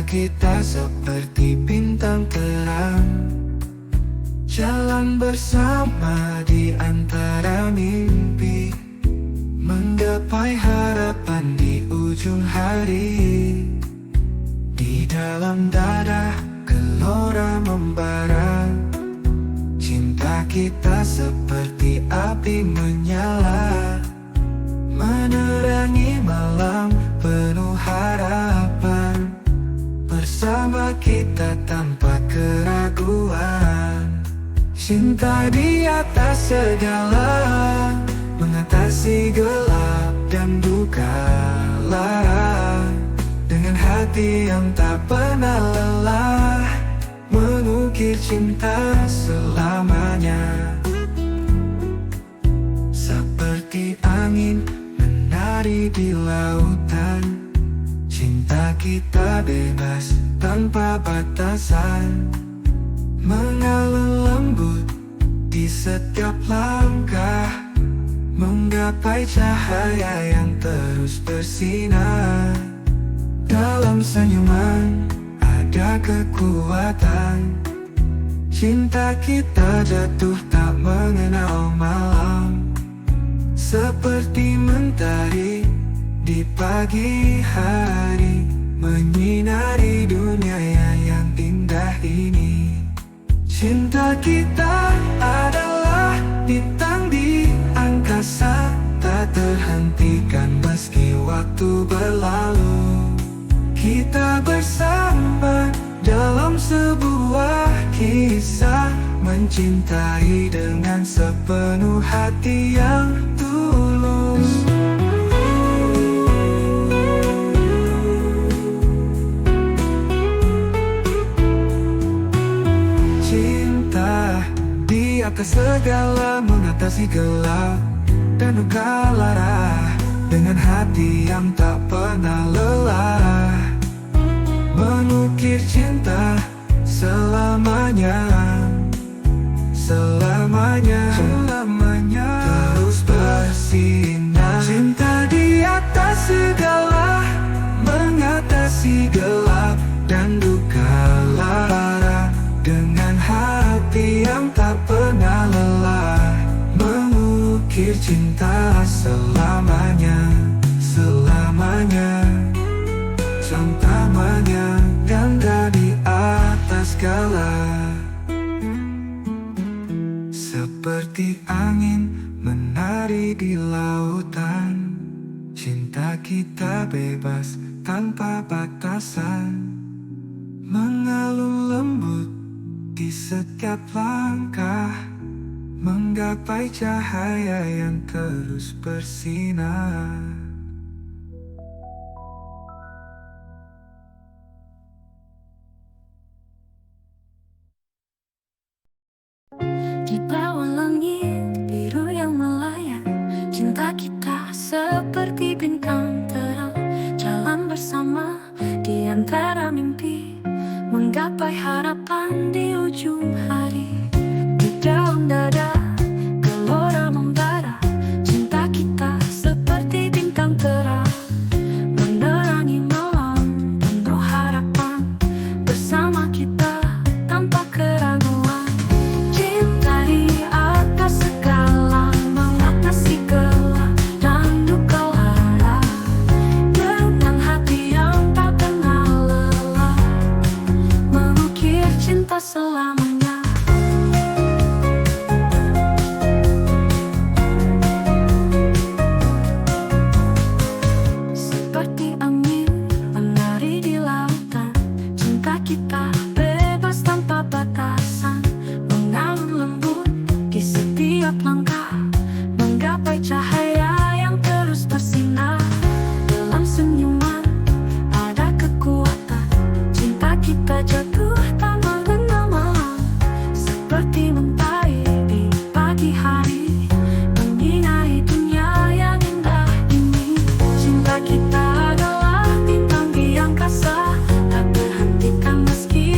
kita seperti bintang terang, jalan bersama di antara mimpi, menggapai harapan di ujung hari. Di dalam dada gelora membara, cinta kita seperti api menyala, menerangi malam penuh harapan. Bersama kita tanpa keraguan, cinta di atas segala, mengatasi gelap dan duka lara. Dengan hati yang tak pernah lelah, mengukir cinta selamanya. Seperti angin menari di lautan, cinta kita bebas tanpa batasan, mengalun lembut di setiap langkah, menggapai cahaya yang terus bersinar. Dalam senyuman ada kekuatan, cinta kita jatuh tak mengenal malam, seperti mentari di pagi hari, menyinari dunia yang indah ini. Cinta kita adalah bintang di angkasa, tak terhentikan meski waktu berlalu. Kita bersama dalam sebuah kisah, mencintai dengan sepenuh hati yang tulus. Cinta di atas segala, mengatasi gelap dan duka lara. Dengan hati yang tak pernah lelah, mengukir cinta selamanya, selamanya, selamanya, terus bersinar. Cinta di atas segala, mengatasi gelap dan duka lara. Dengan hati yang tak pernah lelah, mengukir cinta selamanya, selamanya, selamanya, ganda di atas segala. Seperti angin menari di lautan, cinta kita bebas tanpa batasan, mengalun lembut di setiap langkah, menggapai cahaya yang terus bersinar. Di bawah langit biru yang melayang, cinta kita seperti bintang terang, jalan bersama di antara mimpi, menggapai harapan di ujung hari. Di dalam dada gelora membara, cinta kita seperti bintang terang, menerangi malam penuh harapan. Bersama kita tanpa keraguan, cinta di atas segala, mengatasi gelap dan duka lara. Dengan hati yang tak kenal lelah, mengukir cinta selamanya. Seperti angin menari di lautan, cinta kita bebas tanpa batasan, mengalun lembut di setiap langkah, menggapai cahaya yang terus bersinar. Dalam senyuman ada kekuatan, cinta kita jatuh tak mengenal malam, seperti mentari di pagi hari, menyinari dunia yang indah ini. Cinta kita adalah bintang di angkasa, tak terhentikan meski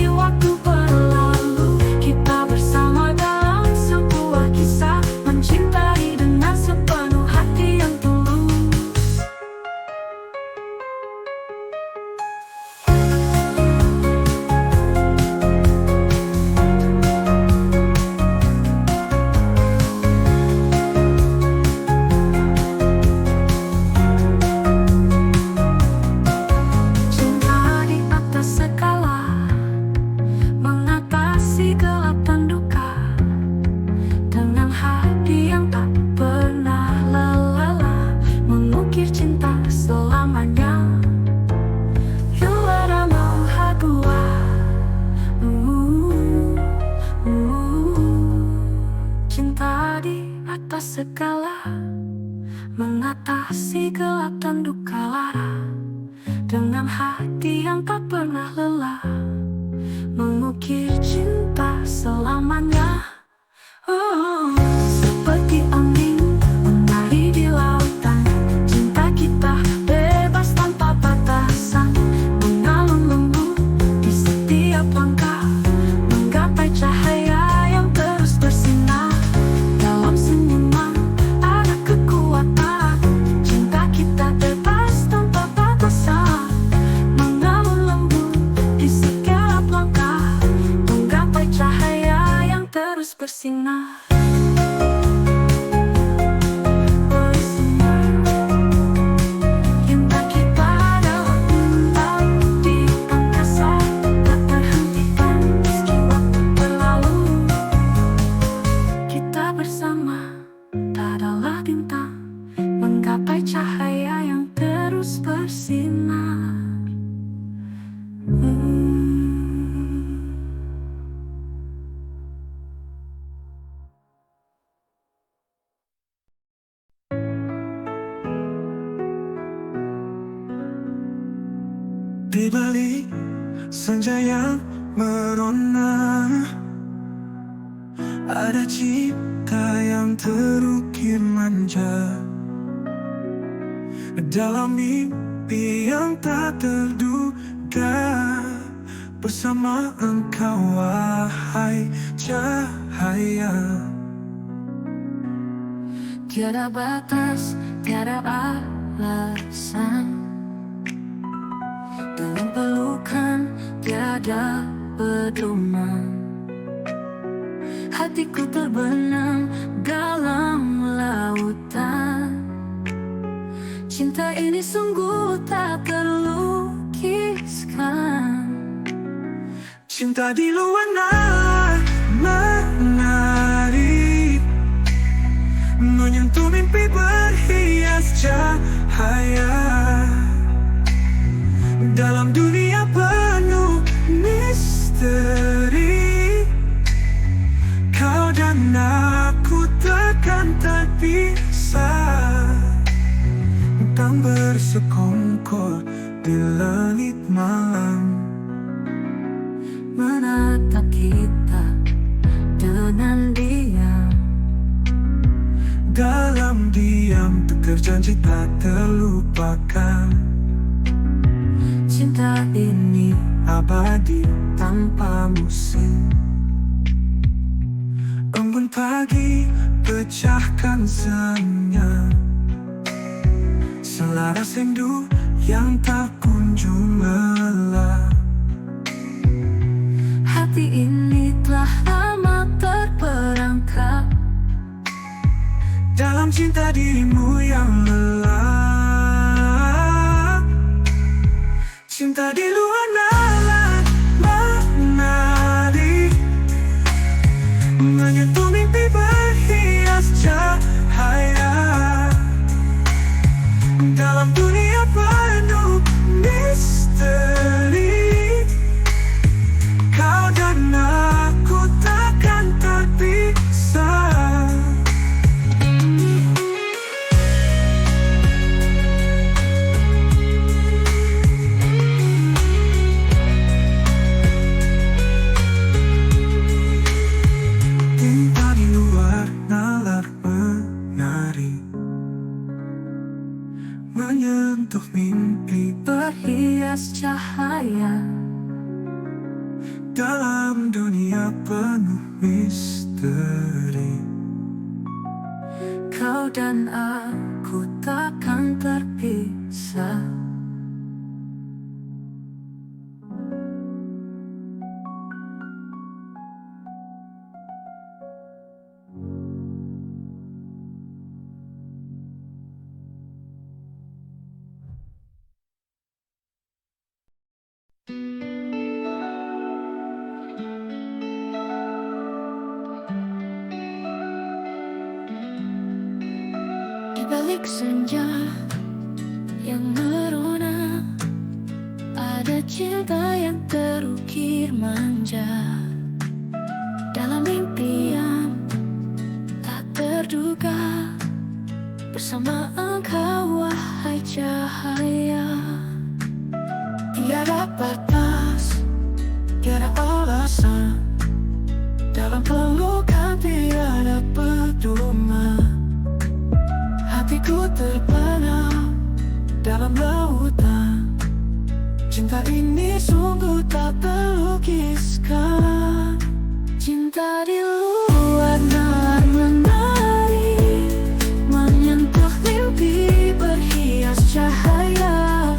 atas segala, mengatasi gelap dan duka lara, dengan hati yang tak pernah lelah, mengukir cinta selamanya. Oh, seperti angin menari di lautan, cinta kita bebas tanpa batasan, mengalun lembut di setiap langkah, menggapai cahaya yang terus bersinar. Dalam senyuman ada kekuatan, cinta kita bebas tanpa batasan, mengalun lembut di setiap langkah, menggapai cahaya yang terus bersinar. Cinta kita adalah bintang di angkasa, tak terhentikan meski waktu berlalu. Kita bersama tak adalah bintang, menggapai cahaya yang terus bersinar. Di balik senja yang merona, ada cinta yang terukir manja. Dalam mimpi yang tak terduga, bersama engkau wahai cahaya. Tiada batas, tiada alasan, dalam pelukan tiada pedoman. Hatiku terbenam dalam lautan, cinta ini sungguh tak terlukiskan. Cinta di luar nalar menari, menyentuh mimpi berhias cahaya. Dalam dunia penuh misteri, kau dan aku takkan terpisah, tak bersekongkol di langit malam, menatap kita dengan diam. dalam diam terjanji tak terlupakan. Cinta ini Abadi tanpa musim, embun pagi pecahkan senyap, selaras rindu yang tak kunjung lelah. hati ini telah lama terperangkap Dalam cinta dirimu yang lelah. Cinta di luar nalar menari, menyentuh mimpi berhias cahaya. Dalam dunia penuh misteri, kau dan aku takkan terpisah. Cinta di luar nalar menari, menyentuh mimpi berhias cahaya. dalam dunia penuh misteri. Kau dan aku takkan terpisah. Di balik senja yang merona, ada cinta yang terukir manja. Dalam mimpi yang tak terduga bersama engkau, wahai cahaya. Tiada batas, tiada alasan, dalam pelukan tiada pedoman. Hatiku terbenam dalam lautan, cinta ini sungguh tak terlukiskan. Cinta di luar nalar menari, menyentuh mimpi berhias cahaya.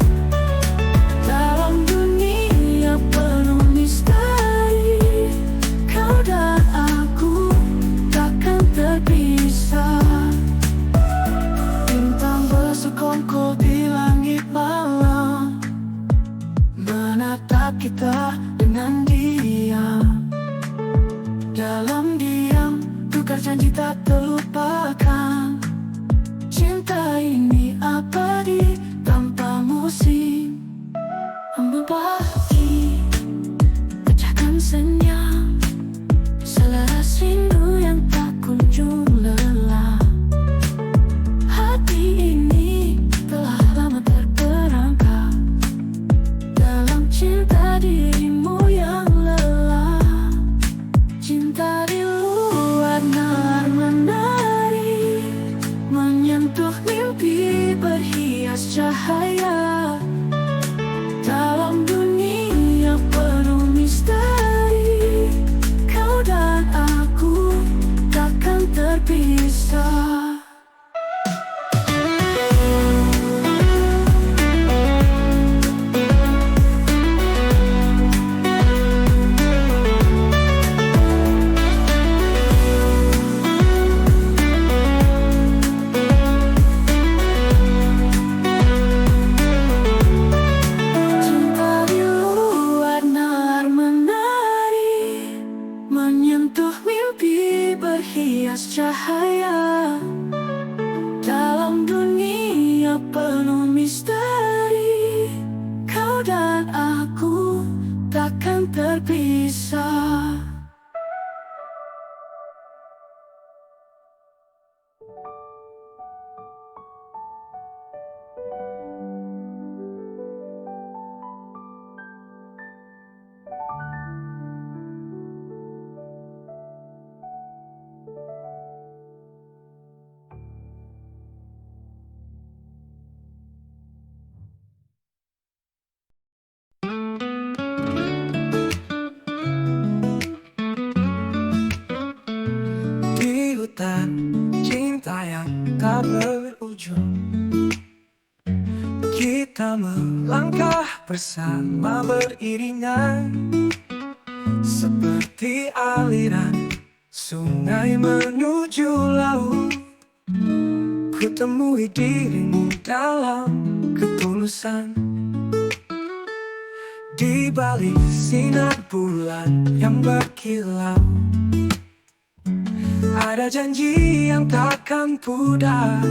Dalam dunia penuh misteri, kau dan aku takkan terpisah. Bintang bersekongkol di langit malam, menatap kita dengan diam. Dalam diam, tukar janji tak terlupakan. Cinta ini abadi tanpa musim. Embun pagi, pecahkan senyum, selaras rindu yang tak kunjung lelah. Hati ini telah lama terperangkap dalam cinta dirimu yang lelah. Cinta di luar nalar menari, menyentuh mimpi berhias cahaya. Dalam dunia penuh misteri, kau dan aku takkan terpisah. Menyentuh mimpi berhias cahaya. Dalam dunia penuh misteri, kau dan aku takkan terpisah. Cinta yang tak berujung, kita melangkah bersama beriringan, seperti aliran sungai menuju laut. Ku temui dirimu dalam ketulusan, di balik sinar bulan yang berkilau. Ada janji yang takkan pudar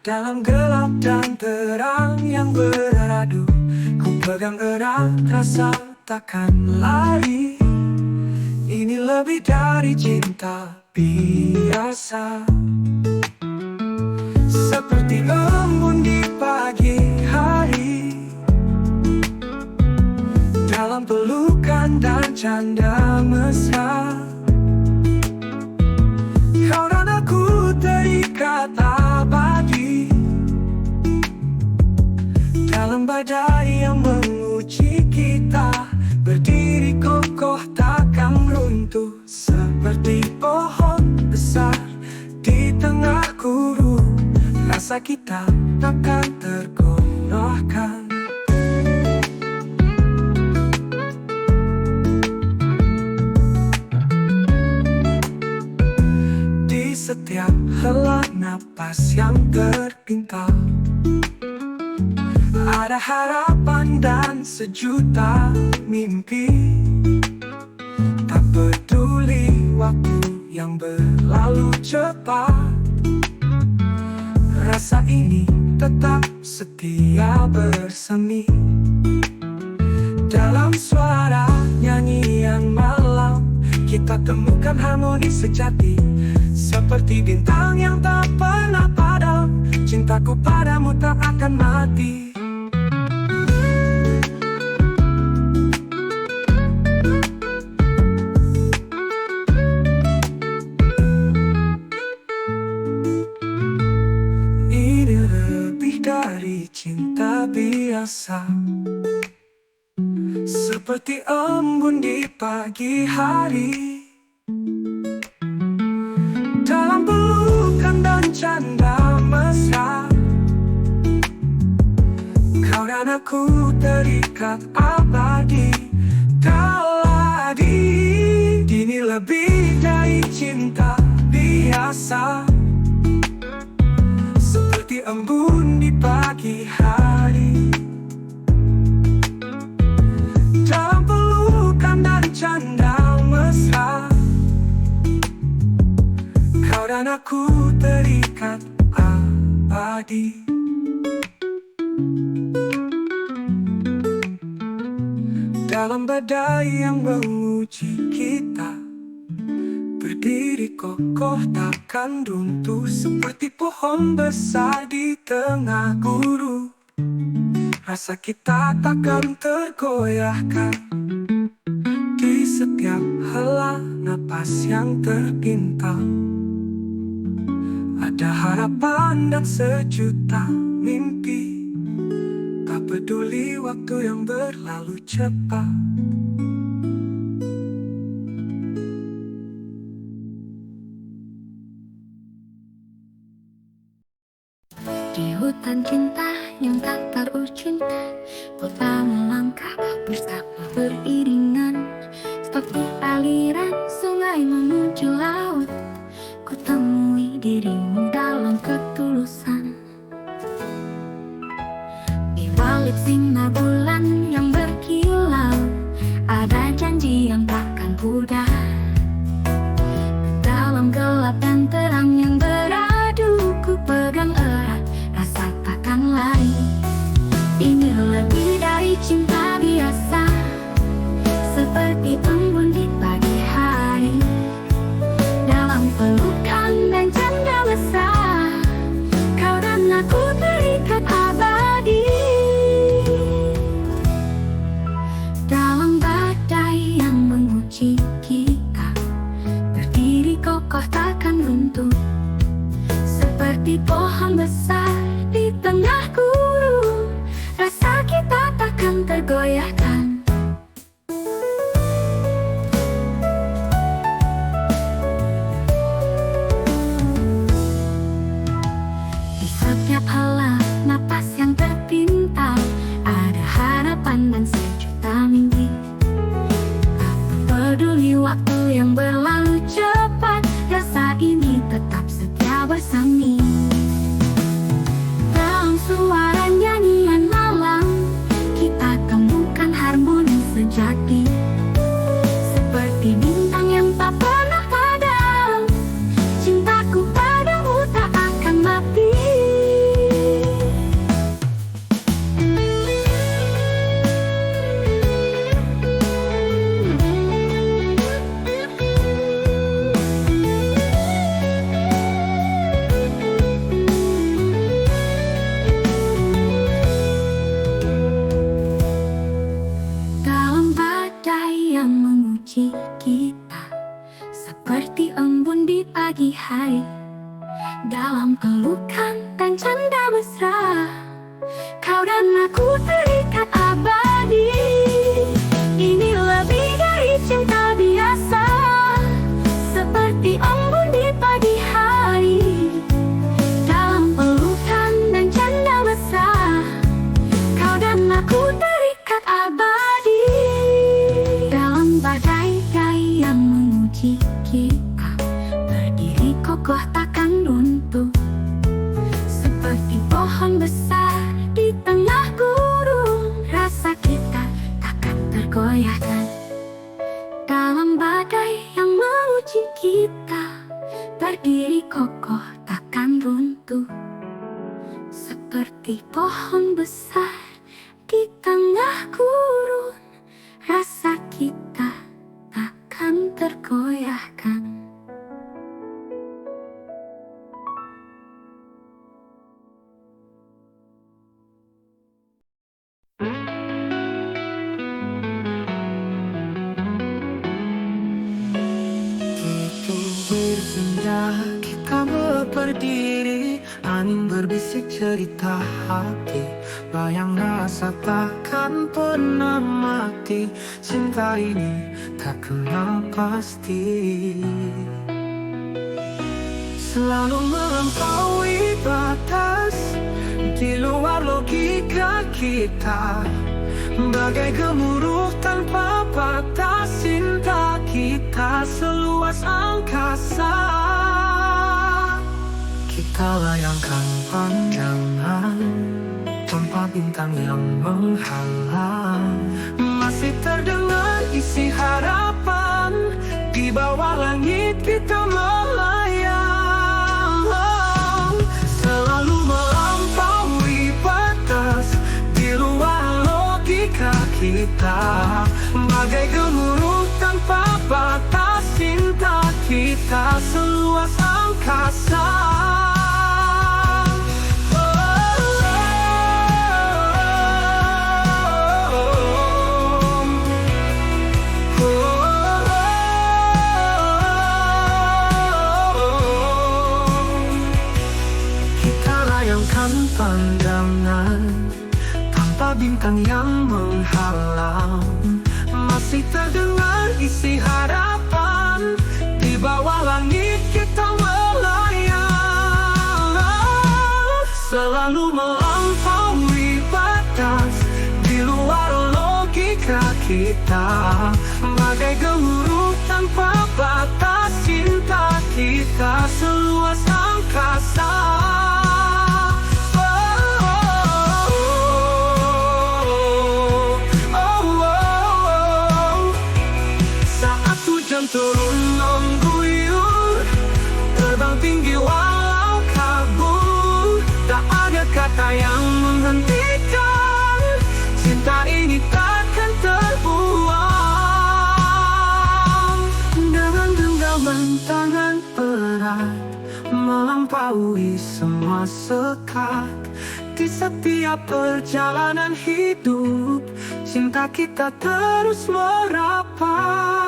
dalam gelap dan terang yang beradu. Ku pegang erat, rasa takkan lari. Ini lebih dari cinta biasa, seperti embun di pagi hari, dalam pelukan dan canda mesra. Kau dan aku terikat abadi dalam badai yang menguji kita. Berdiri kokoh takkan runtuh, seperti pohon besar di tengah gurun. Rasa kita takkan tergoyahkan. Setiap hela napas yang terpintal, ada harapan dan sejuta mimpi. Tak peduli waktu yang berlalu cepat, rasa ini tetap setia bersemi. Dalam suara nyanyian malam, kita temukan harmoni sejati. seperti bintang yang tak pernah padam. Cintaku padamu tak akan mati. Ini lebih dari cinta biasa, seperti embun di pagi hari. Dalam pelukan dan canda mesra, kau dan aku terikat abadi. Daladi, ini lebih dari cinta biasa, seperti embun di pagi hari. Dalam pelukan dan canda mesra, kau dan aku terikat abadi. Dalam badai yang menguji kita, berdiri kokoh takkan runtuh, seperti pohon besar di tengah gurun. Rasa kita takkan tergoyahkan di setiap hela napas yang terpintal. Ada harapan dan sejuta mimpi, tak peduli waktu yang berlalu cepat. Di hutan cinta yang tak terujung, kita melangkah bersama beriringan, seperti aliran sungai menuju laut. Ku temui dirimu dalam ketulusan, di balik sinar bulan yang berkilau, ada janji yang takkan pudar. Dalam gelap dan terang yang beradu, ku pegang erat, rasa takkan lari. Ini lebih dari cinta biasa, seperti embun di pagi hari. Dalam pelukan dan canda mesra, kau dan aku terikat abadi. Dalam badai yang menguji kita, berdiri kokoh takkan runtuh, seperti pohon besar di tengah gurun. Rasa kita takkan tergoyahkan. Di setiap hela napas yang terpintal, ada harapan dan sejuta mimpi. Tak peduli waktu yang berlalu cepat, rasa ini tetap setia bersemi. Dalam suara nyanyian malam, kita temukan harmoni sejati, seperti bintang yang tak pernah padam. Cintaku padamu tak akan mati. Dalam badai yang menguji kita, seperti embun di pagi hari. Dalam pelukan dan canda mesra, kau dan aku terikat abadi. Ini lebih dari cinta biasa, seperti embun di pagi hari. Dalam pelukan dan canda mesra, kau dan aku terikat abadi. Dalam badai yang menguji kita, berdiri kokoh takkan runtuh, seperti pohon besar di tengah gurun. Rasa kita takkan tergoyahkan. Dalam badai yang menguji kita, berdiri kokoh takkan runtuh, seperti pohon besar di tengah gurun. Rasa kita takkan tergoyahkan. lama berdiri, angin berbisik cerita hati, bayang rasa takkan pernah mati. Cinta ini tak kenal pasti, selalu melampaui batas, di luar logika kita. Bagai gemuruh tanpa batas, cinta kita seluas angkasa. Kita layangkan pandangan tanpa bintang yang menghalang, masih terdengar isi harapan, di bawah langit kita melayang. Selalu melampaui batas, di luar logika kita. Bagai gemuruh tanpa batas, cinta kita seluas angkasa. Pandangan tanpa bintang yang menghalang, masih terdengar isi harapan, di bawah langit kita melayang. Selalu melampaui batas, di luar logika kita. Bagai gemuruh tanpa batas, cinta kita seluas angkasa. Turun mengguyur, terbang tinggi walau kabur, tak ada kata yang menghentikan. Cinta ini takkan terbuang. Dengan genggaman tangan erat, melampaui semua sekat. Di setiap perjalanan hidup, cinta kita terus merapat.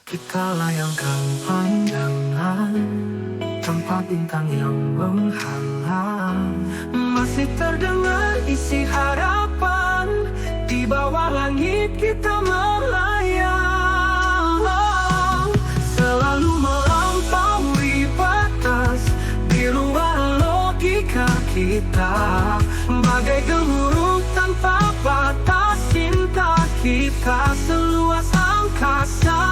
Kita layangkan pandangan tanpa bintang yang menghalang, masih terdengar isi harapan, di bawah langit kita melayang. Selalu melampaui batas, di luar logika kita. Bagai gemuruh tanpa batas, cinta kita seluas angkasa.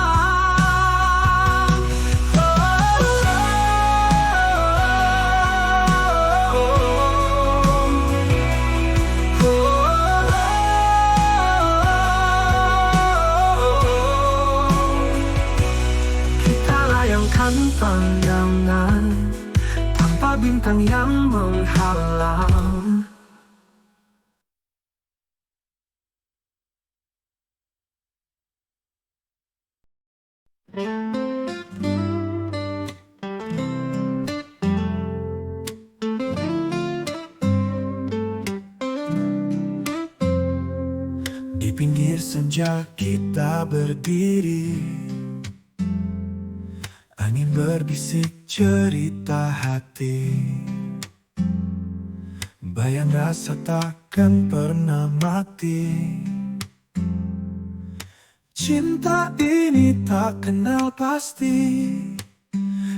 Pandangan tanpa bintang yang menghalang. Di pinggir senja kita berdiri, angin berbisik cerita hati, bayang rasa takkan pernah mati. Cinta ini tak kenal pasti,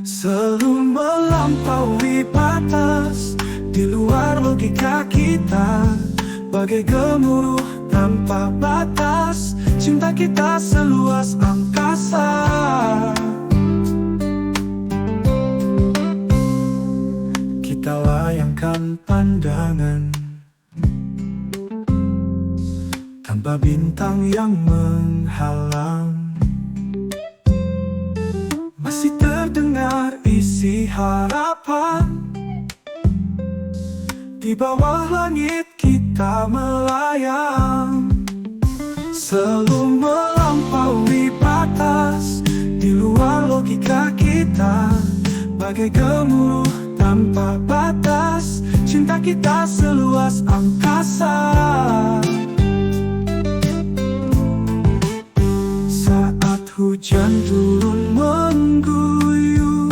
selalu melampaui batas, di luar logika kita. Bagai gemuruh tanpa batas, cinta kita seluas angkasa. Kita layangkan pandangan tanpa bintang yang menghalang, masih terdengar isi harapan, di bawah langit kita. kita melayang, selalu melampaui batas di luar logika kita. Bagai gemuruh tanpa batas, cinta kita seluas angkasa. Saat hujan turun mengguyur,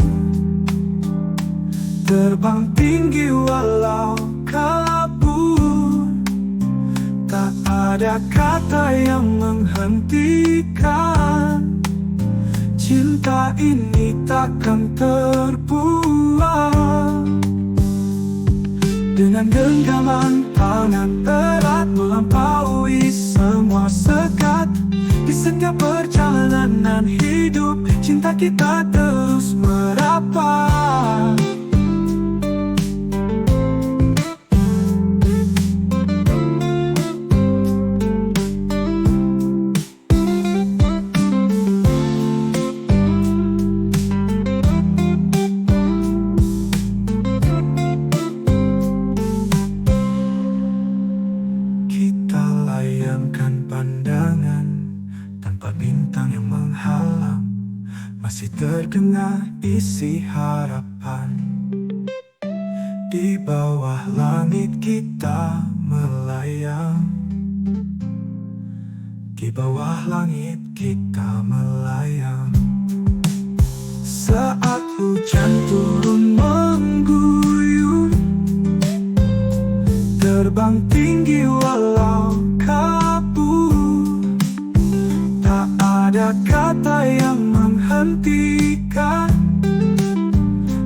terbang tinggi walau kabur, tak ada kata yang menghentikan. Cinta ini takkan terbuang. Dengan genggaman tangan erat melampaui semua sekat. Di setiap perjalanan hidup, cinta kita terus merapat. Masih terdengar isi harapan. Di bawah langit kita melayang, di bawah langit kita melayang. Saat hujan turun mengguyur, terbang tinggi walau kabur, tak ada kata yang menghentikan.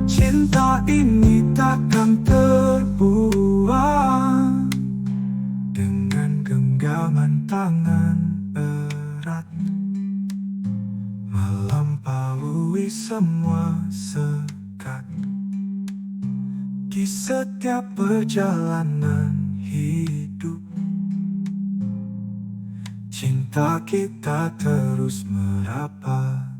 Cinta ini takkan terbuang. Dengan genggaman tangan erat melampaui semua sekat. Di setiap perjalanan hidup, cinta kita terus merapat.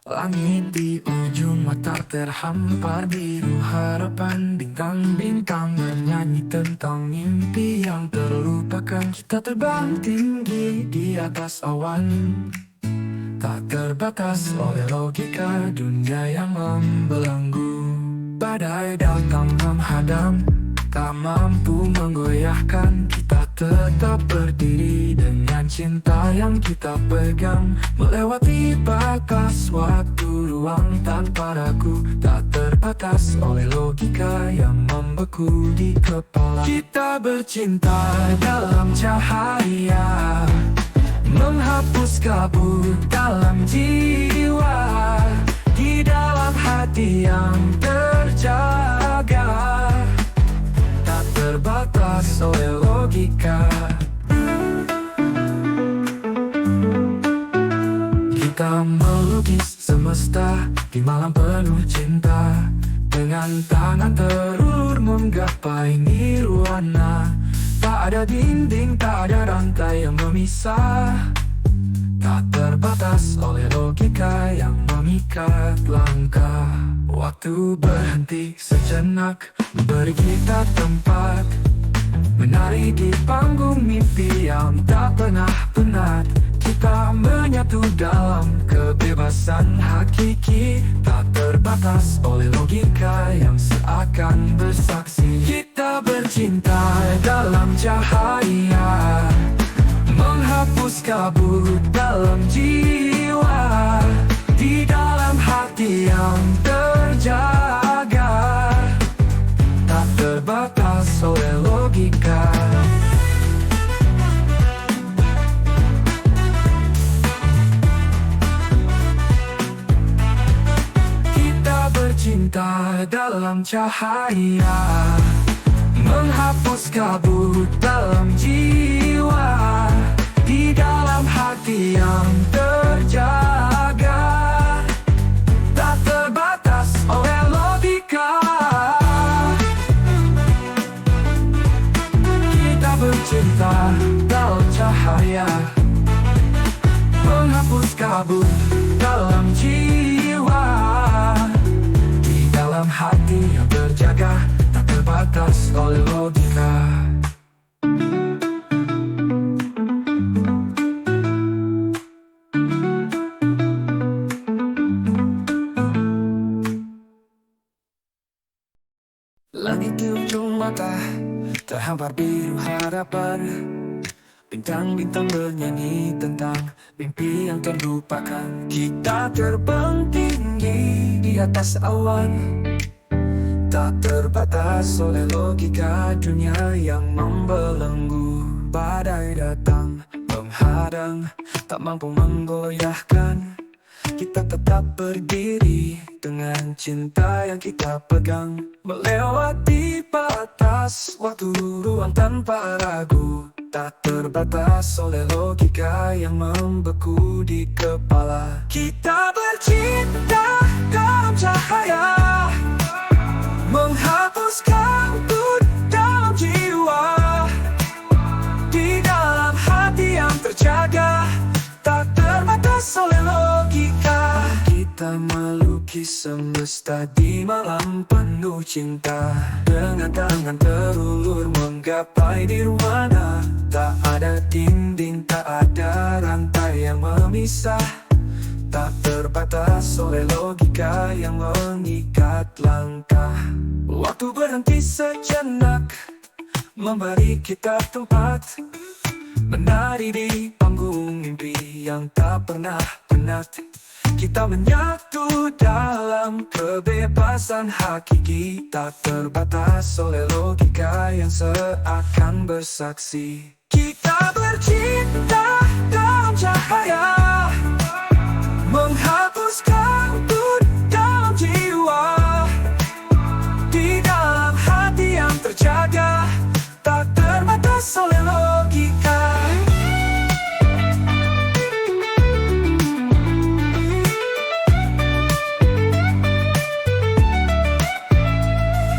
Langit di ujung mata terhampar biru harapan. Bintang-bintang bernyanyi tentang mimpi yang terlupakan. Kita terbang tinggi di atas awan, tak terbatas oleh logika dunia yang membelenggu. Badai datang menghadang, tak mampu menggoyahkan. Kita tetap berdiri dengan cinta yang kita pegang. Melewati batas waktu ruang tanpa ragu, tak terbatas oleh logika yang membeku di kepala. Kita bercinta dalam cahaya, menghapus kabut dalam jiwa. Di dalam hati yang terjaga, tak terbatas oleh logika. Kita melukis semesta di malam penuh cinta. Dengan tangan terulur menggapai nirwana. Tak ada dinding, tak ada rantai yang memisah. Tak terbatas oleh logika yang mengikat langkah. Waktu berhenti sejenak, beri kita tempat menari di panggung mimpi yang tak pernah penat. Kita menyatu dalam kebebasan hakiki, tak terbatas oleh logika yang seakan bersaksi. Kita bercinta dalam cahaya, menghapus kabut dalam jiwa. Di dalam hati yang terjaga, tak terbatas oleh logika. Kita bercinta dalam cahaya, menghapus kabut dalam jiwa. Di dalam hati yang terjaga, tak terbatas oleh logika. Kita bercinta dalam cahaya, menghapus menghapus kabut dalam jiwa. Di dalam hati yang terjaga, tak terbatas oleh logika. Langit di ujung mata terhampar biru harapan. Bintang-bintang bernyanyi tentang mimpi yang terlupakan. Kita terbang tinggi di atas awan, tak terbatas oleh logika dunia yang membelenggu. Badai datang menghadang, tak mampu menggoyahkan. Kita tetap berdiri dengan cinta yang kita pegang, melewati batas waktu ruang tanpa ragu. Tak terbatas oleh logika yang membeku di kepala. Kita bercinta dalam cahaya, menghapus kabut dalam jiwa. Di dalam hati yang terjaga, tak terbatas oleh logika. Kita melukis semesta di malam penuh cinta, dengan tangan terulur menggapai nirwana. Tak ada dinding, tak ada rantai yang memisah, tak terbatas oleh logika yang mengikat langkah. Waktu berhenti sejenak, memberi kita tempat menari di panggung mimpi yang tak pernah penat. Kita menyatu dalam kebebasan hakiki, tak terbatas oleh logika yang seakan bersaksi. Kita bercinta dalam cahaya, menghapus kabut dalam jiwa. Di dalam hati yang terjaga, tak terbatas oleh logika.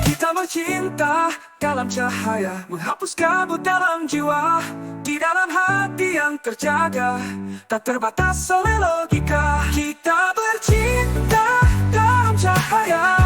Kita bercinta dalam cahaya, menghapus kabut dalam jiwa. Di dalam hati yang terjaga, tak terbatas oleh logika. Kita bercinta dalam cahaya,